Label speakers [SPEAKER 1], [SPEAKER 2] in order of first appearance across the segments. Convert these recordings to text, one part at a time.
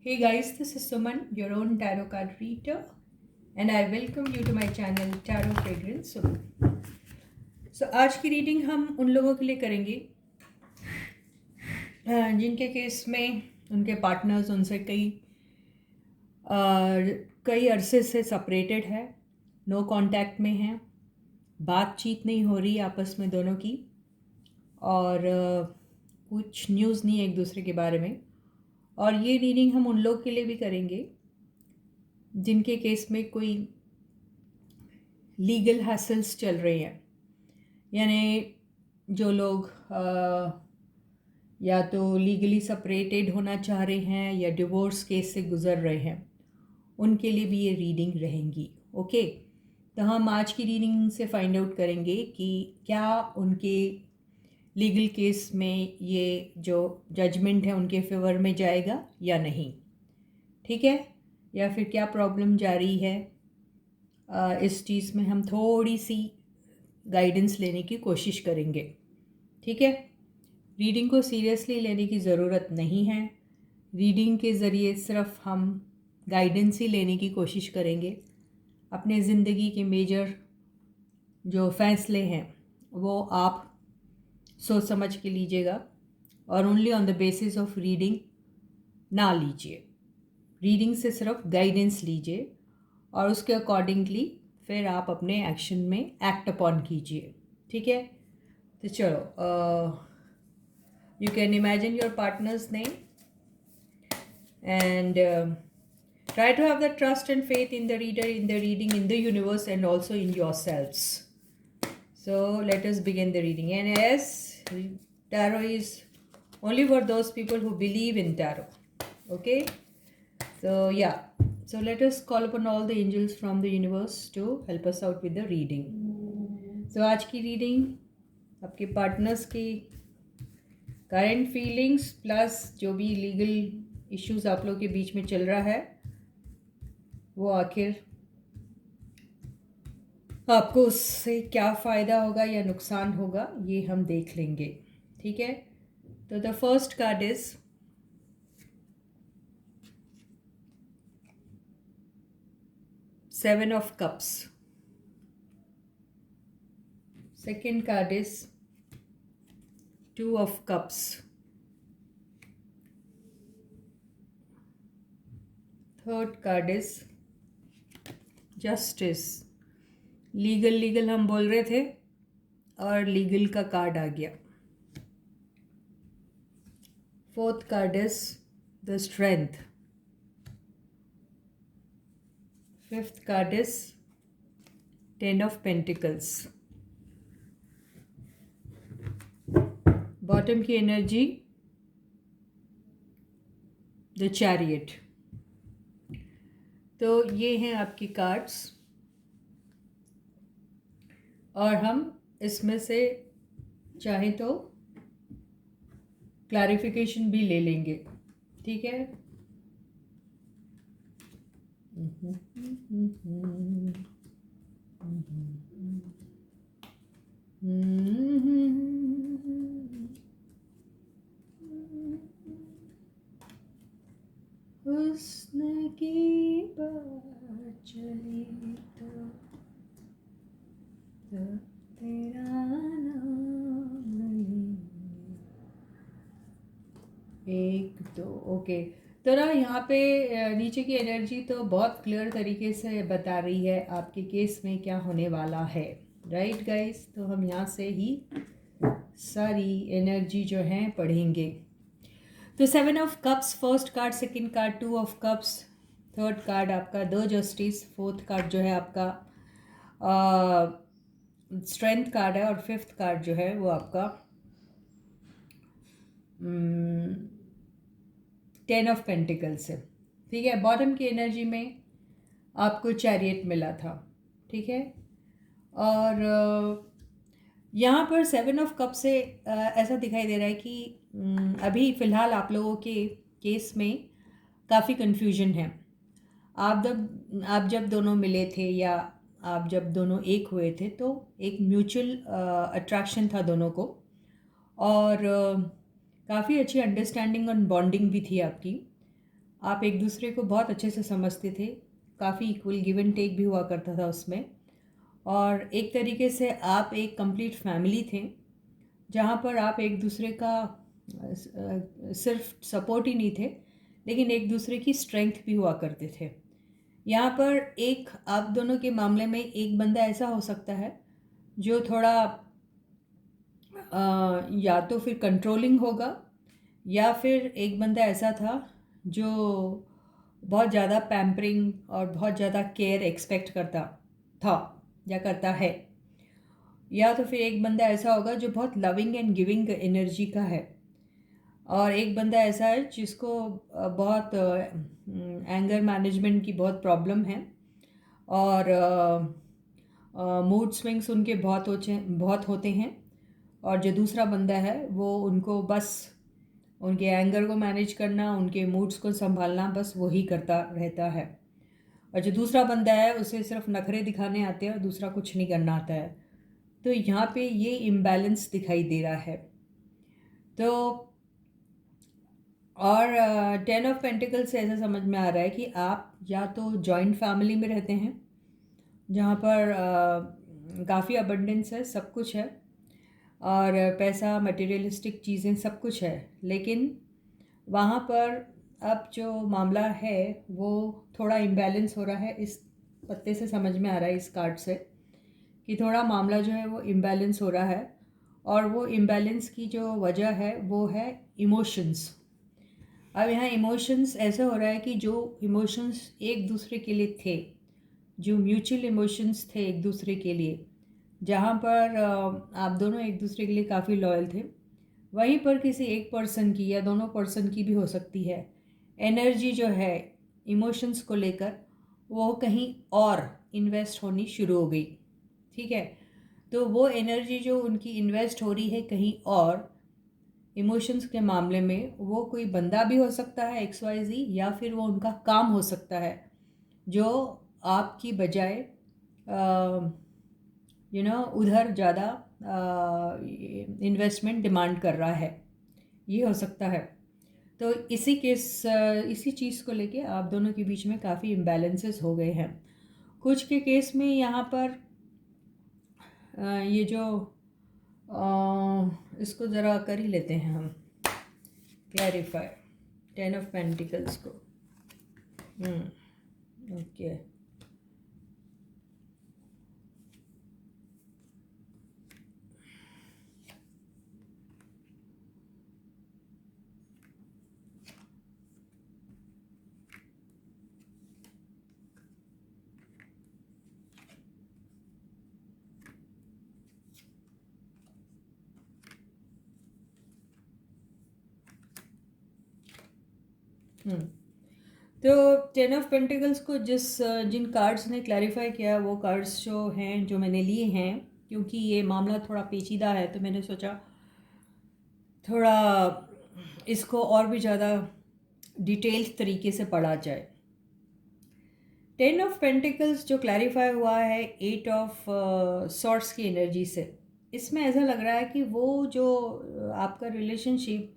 [SPEAKER 1] Hey guys, this is Suman, your own tarot card reader, and I welcome you to my channel Tarot Fragrance Suman. आज की reading हम उन लोगों के लिए करेंगे जिनके केस में उनके पार्टनर्स उनसे कई अरसे से सेपरेटेड है, नो कांटेक्ट में हैं, बातचीत नहीं हो रही आपस में दोनों की, और कुछ न्यूज़ नहीं है एक दूसरे के बारे में। और ये रीडिंग हम उन लोगों के लिए भी करेंगे जिनके केस में कोई लीगल हैसल्स चल रहे हैं, यानी जो लोग या तो लीगली सेपरेटेड होना चाह रहे हैं या डिवोर्स केस से गुज़र रहे हैं, उनके लिए भी ये रीडिंग रहेंगी। ओके, तो हम आज की रीडिंग से फाइंड आउट करेंगे कि क्या उनके लीगल केस में ये जो जजमेंट है उनके फेवर में जाएगा या नहीं, ठीक है, या फिर क्या प्रॉब्लम जारी है। इस चीज़ में हम थोड़ी सी गाइडेंस लेने की कोशिश करेंगे, ठीक है। रीडिंग को सीरियसली लेने की ज़रूरत नहीं है। रीडिंग के ज़रिए सिर्फ हम गाइडेंस ही लेने की कोशिश करेंगे। अपने ज़िंदगी के मेजर जो फैसले हैं वो आप सोच समझ के लीजिएगा, और only on the basis of reading ना लीजिए। रीडिंग से सिर्फ गाइडेंस लीजिए और उसके अकॉर्डिंगली फिर आप अपने एक्शन में एक्ट अपॉन कीजिए, ठीक है। तो चलो, you can imagine your partners name and try to have the trust and faith in the reader, in the reading, in the universe, and also in yourselves. So let us begin the reading. And yes, tarot is only for those people who believe in tarot. Okay, so yeah, so let us call upon all the angels from the universe to help us out with the reading. So आज की reading आपके partners की current feelings plus जो भी legal issues आप लोग के बीच में चल रहा है वो आखिर आपको उससे क्या फ़ायदा होगा या नुकसान होगा ये हम देख लेंगे, ठीक है। तो the first card is seven of cups, second card is two of cups, third card is justice. Legal हम बोल रहे थे और लीगल का कार्ड आ गया। Fourth card is the strength, fifth card is ten of pentacles, bottom की energy the chariot. तो ये हैं आपकी कार्ड्स, और हम इसमें से चाहें तो क्लैरिफिकेशन भी ले लेंगे, ठीक है। हुस्न की बात चली तो तेरा नाम एक दो। ओके, तो ना यहाँ पे नीचे की एनर्जी तो बहुत क्लियर तरीके से बता रही है आपके केस में क्या होने वाला है, राइट गाइस। तो हम यहाँ से ही सारी एनर्जी जो है पढ़ेंगे। तो seven of cups first card, second card two of cups, third card आपका द जस्टिस, फोर्थ कार्ड जो है आपका स्ट्रेंथ कार्ड है, और फिफ्थ कार्ड जो है वो आपका टेन ऑफ पेंटिकल्स है, ठीक है। बॉटम की एनर्जी में आपको चैरियट मिला था, ठीक है। और यहाँ पर सेवन ऑफ कप से ऐसा दिखाई दे रहा है कि अभी फ़िलहाल आप लोगों के केस में काफ़ी कन्फ्यूजन है। आप जब दोनों मिले थे या आप जब दोनों एक हुए थे तो एक म्यूचुअल अट्रैक्शन था दोनों को, और काफ़ी अच्छी अंडरस्टैंडिंग और बॉन्डिंग भी थी आपकी। आप एक दूसरे को बहुत अच्छे से समझते थे, काफ़ी इक्वल गिव एंड टेक भी हुआ करता था उसमें, और एक तरीके से आप एक कंप्लीट फैमिली थे, जहाँ पर आप एक दूसरे का सिर्फ सपोर्ट ही नहीं थे, लेकिन एक दूसरे की स्ट्रेंथ भी हुआ करते थे। यहाँ पर एक आप दोनों के मामले में एक बंदा ऐसा हो सकता है जो थोड़ा या तो फिर कंट्रोलिंग होगा, या फिर एक बंदा ऐसा था जो बहुत ज़्यादा पैम्परिंग और बहुत ज़्यादा केयर एक्सपेक्ट करता था या करता है, या तो फिर एक बंदा ऐसा होगा जो बहुत लविंग एंड गिविंग एनर्जी का है, और एक बंदा ऐसा है जिसको बहुत एंगर मैनेजमेंट की बहुत प्रॉब्लम है, और मूड स्विंग्स उनके बहुत होते हैं, और जो दूसरा बंदा है वो उनको बस उनके एंगर को मैनेज करना, उनके मूड्स को संभालना, बस वही करता रहता है। और जो दूसरा बंदा है उसे सिर्फ नखरे दिखाने आते हैं और दूसरा कुछ नहीं करना आता है। तो यहाँ पे ये इम्बैलेंस दिखाई दे रहा है। तो और 10 ऑफ पेंटिकल से ऐसा समझ में आ रहा है कि आप या तो जॉइंट फैमिली में रहते हैं, जहाँ पर काफ़ी अबंडेंस है, सब कुछ है, और पैसा, मटेरियलिस्टिक चीज़ें सब कुछ है, लेकिन वहाँ पर अब जो मामला है वो थोड़ा इम्बैलेंस हो रहा है। इस पत्ते से समझ में आ रहा है, इस कार्ड से, कि थोड़ा मामला जो है वो इम्बैलेंस हो रहा है, और वो इम्बैलेंस की जो वजह है वो है इमोशंस। अब यहाँ इमोशंस ऐसा हो रहा है कि जो इमोशंस एक दूसरे के लिए थे, जो म्यूचुअल इमोशंस थे एक दूसरे के लिए, जहाँ पर आप दोनों एक दूसरे के लिए काफ़ी लॉयल थे, वहीं पर किसी एक पर्सन की या दोनों पर्सन की भी हो सकती है एनर्जी जो है इमोशंस को लेकर, वो कहीं और इन्वेस्ट होनी शुरू हो गई। ठीक है, तो वो एनर्जी जो उनकी इन्वेस्ट हो रही है कहीं और इमोशंस के मामले में, वो कोई बंदा भी हो सकता है XYZ, या फिर वो उनका काम हो सकता है जो आपकी बजाय उधर ज़्यादा इन्वेस्टमेंट डिमांड कर रहा है, ये हो सकता है। तो इसी चीज़ को लेके आप दोनों के बीच में काफ़ी इम्बैलेंसेस हो गए हैं। कुछ के केस में यहाँ पर ये जो इसको ज़रा कर ही लेते हैं हम क्लैरिफाई 10 ऑफ पेंटिकल्स को। ओके, तो 10 ऑफ पेंटिकल्स को जिन कार्ड्स ने क्लैरिफाई किया, वो कार्ड्स जो हैं जो मैंने लिए हैं, क्योंकि ये मामला थोड़ा पेचीदा है तो मैंने सोचा थोड़ा इसको और भी ज़्यादा डिटेल्ड तरीके से पढ़ा जाए। 10 ऑफ पेंटिकल्स जो क्लैरिफाई हुआ है 8 ऑफ सॉर्ट्स की एनर्जी से, इसमें ऐसा लग रहा है कि वो जो आपका रिलेशनशिप,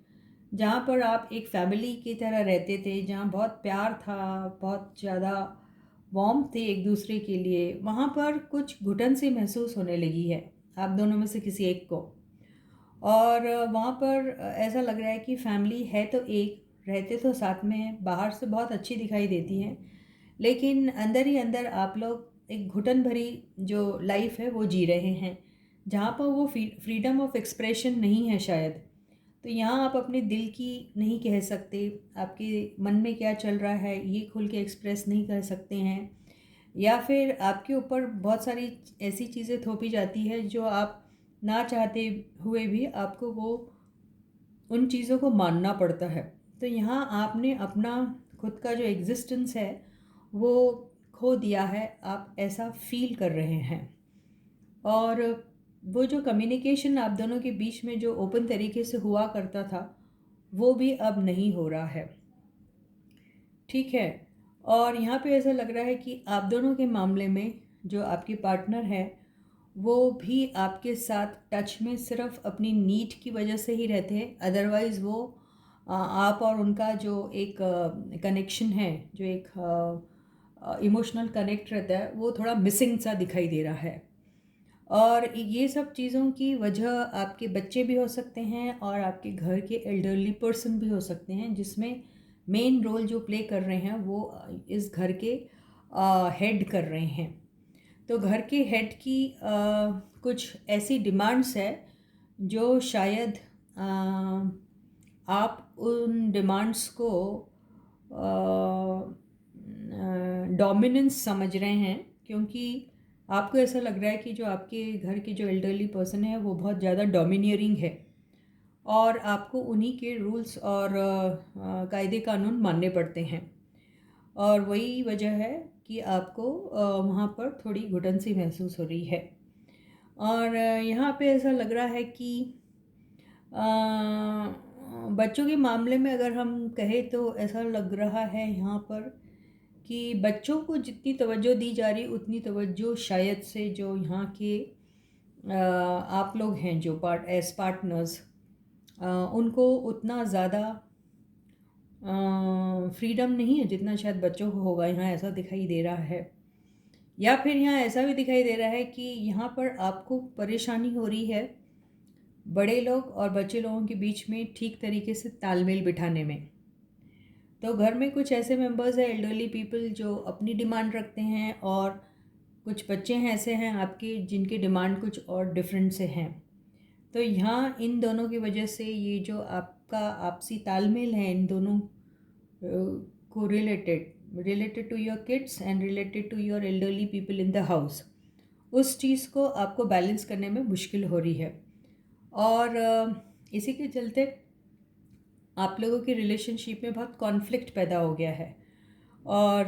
[SPEAKER 1] जहाँ पर आप एक फैमिली की तरह रहते थे, जहाँ बहुत प्यार था, बहुत ज़्यादा वार्म थे एक दूसरे के लिए, वहाँ पर कुछ घुटन सी महसूस होने लगी है आप दोनों में से किसी एक को। और वहाँ पर ऐसा लग रहा है कि फैमिली है तो एक, रहते तो साथ में हैं, बाहर से बहुत अच्छी दिखाई देती हैं, लेकिन अंदर ही अंदर आप लोग एक घुटन भरी जो लाइफ है वो जी रहे हैं, जहाँ पर वो फ्रीडम ऑफ एक्सप्रेशन नहीं है शायद। तो यहाँ आप अपने दिल की नहीं कह सकते, आपके मन में क्या चल रहा है ये खुल के एक्सप्रेस नहीं कर सकते हैं, या फिर आपके ऊपर बहुत सारी ऐसी चीज़ें थोपी जाती है जो आप ना चाहते हुए भी आपको वो उन चीज़ों को मानना पड़ता है। तो यहाँ आपने अपना खुद का जो एग्जिस्टेंस है वो खो दिया है, आप ऐसा फील कर रहे हैं। और वो जो कम्युनिकेशन आप दोनों के बीच में जो ओपन तरीके से हुआ करता था, वो भी अब नहीं हो रहा है। ठीक है, और यहाँ पे ऐसा लग रहा है कि आप दोनों के मामले में जो आपके पार्टनर है वो भी आपके साथ टच में सिर्फ अपनी नीड की वजह से ही रहते हैं, अदरवाइज़ वो आप और उनका जो एक कनेक्शन है, जो एक इमोशनल कनेक्ट रहता है, वो थोड़ा मिसिंग सा दिखाई दे रहा है। और ये सब चीज़ों की वजह आपके बच्चे भी हो सकते हैं और आपके घर के एल्डरली पर्सन भी हो सकते हैं, जिसमें मेन रोल जो प्ले कर रहे हैं वो इस घर के हेड कर रहे हैं। तो घर के हेड की कुछ ऐसी डिमांड्स है जो शायद आप उन डिमांड्स को डोमिनेंस समझ रहे हैं, क्योंकि आपको ऐसा लग रहा है कि जो आपके घर के जो एल्डरली पर्सन है वो बहुत ज़्यादा डोमिनियरिंग है और आपको उन्हीं के रूल्स और कायदे कानून मानने पड़ते हैं। और वही वजह है कि आपको वहाँ पर थोड़ी घुटन सी महसूस हो रही है। और यहाँ पे ऐसा लग रहा है कि बच्चों के मामले में अगर हम कहें तो ऐसा लग रहा है यहाँ पर कि बच्चों को जितनी तवज्जो दी जा रही उतनी तवज्जो शायद से जो यहाँ के आप लोग हैं जो एज पार्टनर्स, उनको उतना ज़्यादा फ्रीडम नहीं है जितना शायद बच्चों को होगा। यहाँ ऐसा दिखाई दे रहा है, या फिर यहाँ ऐसा भी दिखाई दे रहा है कि यहाँ पर आपको परेशानी हो रही है बड़े लोग और बच्चे लोगों के बीच में ठीक तरीके से तालमेल बिठाने में। तो घर में कुछ ऐसे मेंबर्स हैं, एल्डरली पीपल, जो अपनी डिमांड रखते हैं, और कुछ बच्चे हैं ऐसे हैं आपके जिनकी डिमांड कुछ और डिफरेंट से हैं। तो यहाँ इन दोनों की वजह से ये जो आपका आपसी तालमेल है इन दोनों को related to your kids and related to your elderly people in the house, उस चीज़ को आपको बैलेंस करने में मुश्किल हो रही है। और इसी के चलते आप लोगों की रिलेशनशिप में बहुत कॉन्फ्लिक्ट पैदा हो गया है। और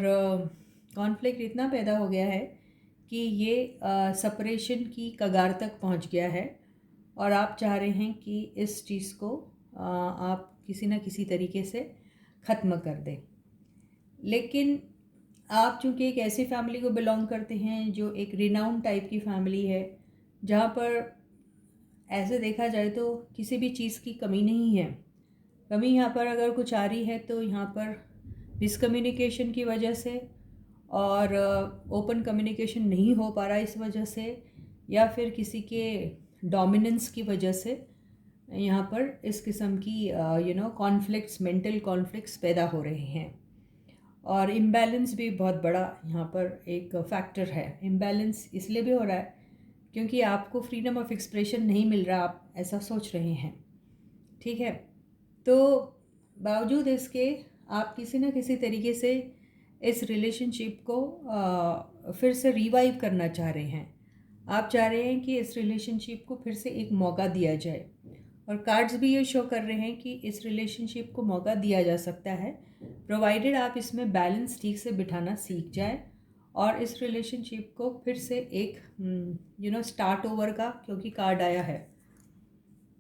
[SPEAKER 1] कॉन्फ्लिक्ट इतना पैदा हो गया है कि ये सेपरेशन की कगार तक पहुंच गया है, और आप चाह रहे हैं कि इस चीज़ को आप किसी न किसी तरीके से ख़त्म कर दें। लेकिन आप चूँकि एक ऐसी फैमिली को बिलोंग करते हैं जो एक रिनाउंड टाइप की फैमिली है, जहाँ पर ऐसे देखा जाए तो किसी भी चीज़ की कमी नहीं है। कमी यहाँ पर अगर कुछ आ रही है तो यहाँ पर मिसकम्युनिकेशन की वजह से, और ओपन कम्युनिकेशन नहीं हो पा रहा इस वजह से, या फिर किसी के डोमिनेंस की वजह से यहाँ पर इस किस्म की कॉन्फ्लिक्ट्स, मेंटल कॉन्फ्लिक्ट्स पैदा हो रहे हैं। और इम्बैलेंस भी बहुत बड़ा यहाँ पर एक फैक्टर है। इम्बैलेंस इसलिए भी हो रहा है क्योंकि आपको फ्रीडम ऑफ एक्सप्रेशन नहीं मिल रहा, आप ऐसा सोच रहे हैं। ठीक है, तो बावजूद इसके आप किसी न किसी तरीके से इस रिलेशनशिप को फिर से रिवाइव करना चाह रहे हैं। आप चाह रहे हैं कि इस रिलेशनशिप को फिर से एक मौका दिया जाए, और कार्ड्स भी ये शो कर रहे हैं कि इस रिलेशनशिप को मौका दिया जा सकता है, प्रोवाइडेड आप इसमें बैलेंस ठीक से बिठाना सीख जाए और इस रिलेशनशिप को फिर से एक स्टार्ट ओवर का, क्योंकि कार्ड आया है,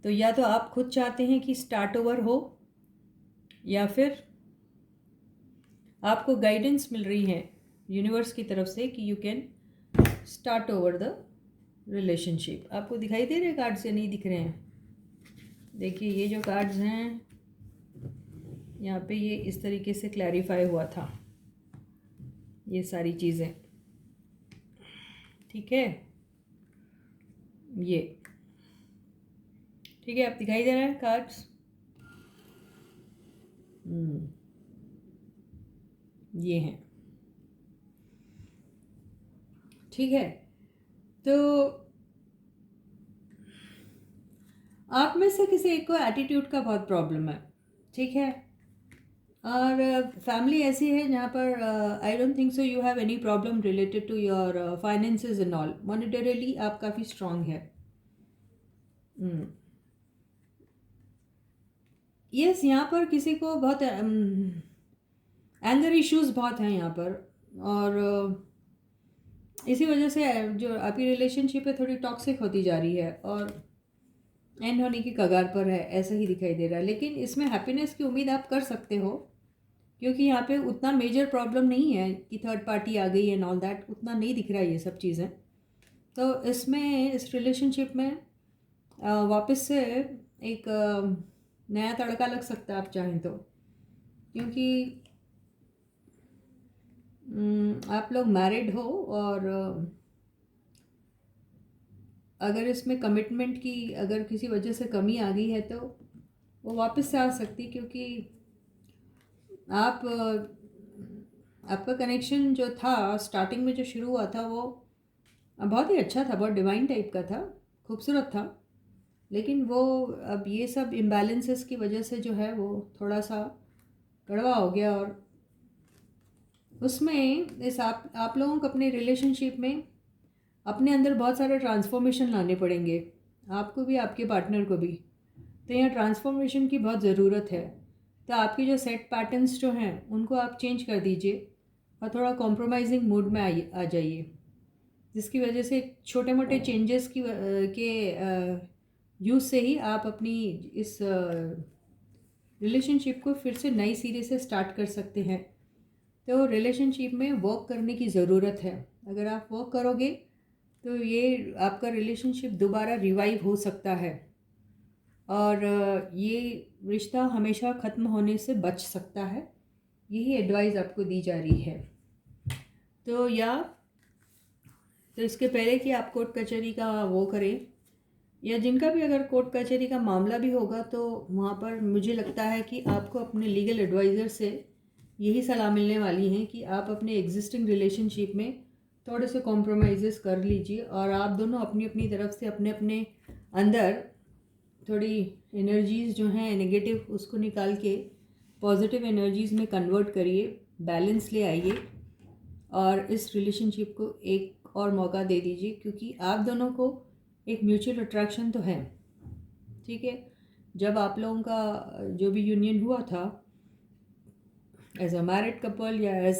[SPEAKER 1] तो या तो आप खुद चाहते हैं कि स्टार्ट ओवर हो, या फिर आपको गाइडेंस मिल रही है यूनिवर्स की तरफ से कि you can start over the relationship. आपको दिखाई दे रहे हैं कार्ड्स या नहीं दिख रहे हैं? देखिए, ये जो कार्ड्स हैं यहाँ पे ये इस तरीके से क्लैरिफाई हुआ था, ये सारी चीज़ें। ठीक है, ये ठीक है, आप दिखाई दे रहे हैं कार्ड्स? ये हैं। ठीक है, तो आप में से किसी एक को एटीट्यूड का बहुत प्रॉब्लम है। ठीक है, और फैमिली ऐसी है जहाँ पर I don't think so you have any problem related to your finances and all. Monetarily आप काफ़ी स्ट्रांग है। यस, यहाँ पर किसी को बहुत एंगर इश्यूज बहुत हैं यहाँ पर, और इसी वजह से जो आपकी रिलेशनशिप है थोड़ी टॉक्सिक होती जा रही है और एंड होने की कगार पर है, ऐसा ही दिखाई दे रहा है। लेकिन इसमें हैप्पीनेस की उम्मीद आप कर सकते हो, क्योंकि यहाँ पे उतना मेजर प्रॉब्लम नहीं है कि थर्ड पार्टी आ गई एंड ऑल दैट, उतना नहीं दिख रहा है ये सब चीज़ें। तो इसमें इस रिलेशनशिप में वापस से एक नया तड़का लग सकता है आप चाहें तो, क्योंकि आप लोग मैरिड हो और अगर इसमें कमिटमेंट की अगर किसी वजह से कमी आ गई है तो वो वापस से आ सकती, क्योंकि आप आपका कनेक्शन जो था स्टार्टिंग में जो शुरू हुआ था वो बहुत ही अच्छा था, बहुत डिवाइन टाइप का था, खूबसूरत था। लेकिन वो अब ये सब इम्बैलेंसेस की वजह से जो है वो थोड़ा सा कड़वा हो गया, और उसमें इस आप लोगों को अपने रिलेशनशिप में अपने अंदर बहुत सारे ट्रांसफॉर्मेशन लाने पड़ेंगे, आपको भी आपके पार्टनर को भी। तो यहाँ ट्रांसफॉर्मेशन की बहुत ज़रूरत है। तो आपके जो सेट पैटर्न्स जो हैं उनको आप चेंज कर दीजिए और थोड़ा कॉम्प्रोमाइजिंग मूड में आ जाइए, जिसकी वजह से छोटे मोटे चेंजेस के यूज़ से ही आप अपनी इस रिलेशनशिप को फिर से नई सिरे से स्टार्ट कर सकते हैं। तो रिलेशनशिप में वर्क करने की ज़रूरत है। अगर आप वर्क करोगे तो ये आपका रिलेशनशिप दोबारा रिवाइव हो सकता है, और ये रिश्ता हमेशा ख़त्म होने से बच सकता है। यही एडवाइस आपको दी जा रही है। तो इसके पहले कि आप कोर्ट कचहरी का वो करें, या जिनका भी अगर कोर्ट कचहरी का मामला भी होगा, तो वहाँ पर मुझे लगता है कि आपको अपने लीगल एडवाइज़र से यही सलाह मिलने वाली है कि आप अपने एग्जिस्टिंग रिलेशनशिप में थोड़े से कॉम्प्रोमाइज़ कर लीजिए, और आप दोनों अपनी अपनी तरफ से अपने अपने अंदर थोड़ी एनर्जीज़ जो हैं नेगेटिव उसको निकाल के पॉजिटिव एनर्जीज़ में कन्वर्ट करिए, बैलेंस ले आइए, और इस रिलेशनशिप को एक और मौका दे दीजिए, क्योंकि आप दोनों को एक म्यूचुअल अट्रैक्शन तो है। ठीक है, जब आप लोगों का जो भी यूनियन हुआ था एज अ मैरिड कपल या as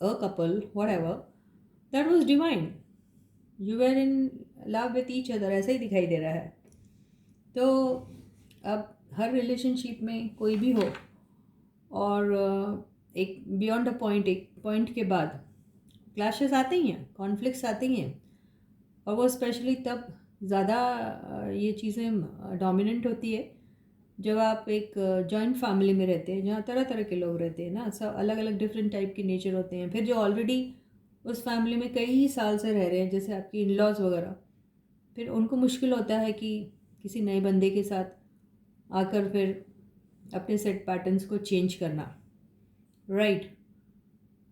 [SPEAKER 1] a couple whatever, that was divine, you were in love with each other, ऐसा ही दिखाई दे रहा है। तो अब हर रिलेशनशिप में कोई भी हो, और एक बियॉन्ड अ पॉइंट, एक पॉइंट के बाद क्लैशेस आते ही हैं, कॉन्फ्लिक्ट्स आते ही हैं, और वो स्पेशली तब ज़्यादा ये चीज़ें डोमिनेंट होती है जब आप एक जॉइंट फैमिली में रहते हैं, जहाँ तरह तरह के लोग रहते हैं ना, सब अलग अलग डिफरेंट टाइप के नेचर होते हैं। फिर जो ऑलरेडी उस फैमिली में कई साल से रह रहे हैं, जैसे आपकी इन लॉज वगैरह, फिर उनको मुश्किल होता है कि किसी नए बंदे के साथ आकर फिर अपने सेट पैटर्न्स को चेंज करना, राइट।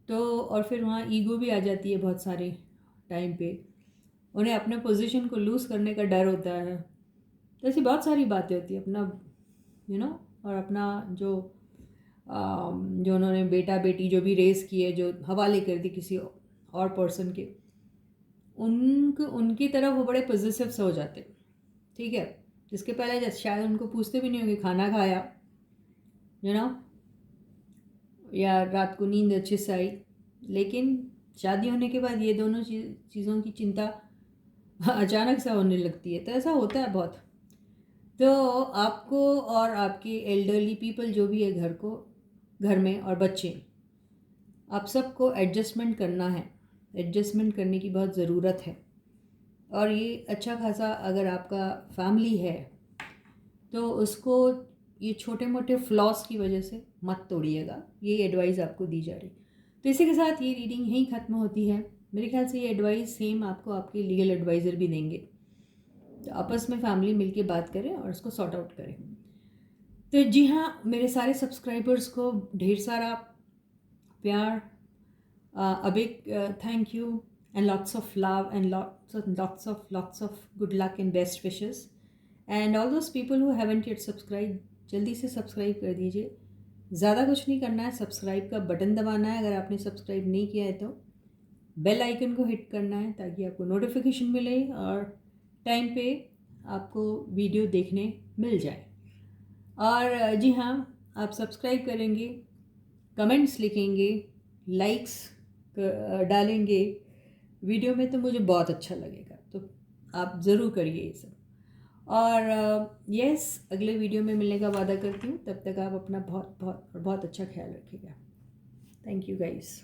[SPEAKER 1] तो और फिर वहाँ ईगो भी आ जाती है बहुत सारे टाइम पे, उन्हें अपने पोजीशन को लूज़ करने का डर होता है। तो ऐसी बहुत सारी बातें होती है, अपना और अपना जो उन्होंने बेटा बेटी जो भी रेस किए, जो हवाले कर दी किसी और पर्सन के, उनकी तरफ वो बड़े पॉजिटिव से हो जाते। ठीक है, जिसके पहले शायद उनको पूछते भी नहीं होंगे खाना खाया, या रात को नींद अच्छे से आई, लेकिन शादी होने के बाद ये दोनों चीज़ों की चिंता अचानक से होने लगती है। तो ऐसा होता है बहुत। तो आपको और आपके एल्डरली पीपल जो भी है घर में और बच्चे, आप सबको एडजस्टमेंट करना है, एडजस्टमेंट करने की बहुत ज़रूरत है। और ये अच्छा खासा अगर आपका फैमिली है तो उसको ये छोटे मोटे फ्लॉस की वजह से मत तोड़िएगा, ये एडवाइस आपको दी जा रही। तो इसी के साथ ये रीडिंग यहीं ख़त्म होती है। मेरे ख्याल से ये एडवाइस सेम आपको आपके लीगल एडवाइज़र भी देंगे। तो आपस में फैमिली मिलके बात करें और इसको सॉर्ट आउट करें। तो जी हाँ, मेरे सारे सब्सक्राइबर्स को ढेर सारा प्यार, a big thank you, and lots of love, and lots of good luck and best wishes. And all those people who haven't yet subscribed, जल्दी से सब्सक्राइब कर दीजिए। ज़्यादा कुछ नहीं करना है, सब्सक्राइब का बटन दबाना है। अगर आपने सब्सक्राइब नहीं किया है तो बेल आइकन को हिट करना है, ताकि आपको नोटिफिकेशन मिले और टाइम पे आपको वीडियो देखने मिल जाए। और जी हाँ, आप सब्सक्राइब करेंगे, कमेंट्स लिखेंगे, लाइक्स डालेंगे वीडियो में, तो मुझे बहुत अच्छा लगेगा। तो आप ज़रूर करिए ये सब। और यस, अगले वीडियो में मिलने का वादा करती हूँ। तब तक आप अपना बहुत बहुत बहुत अच्छा ख्याल रखिएगा। Thank you guys.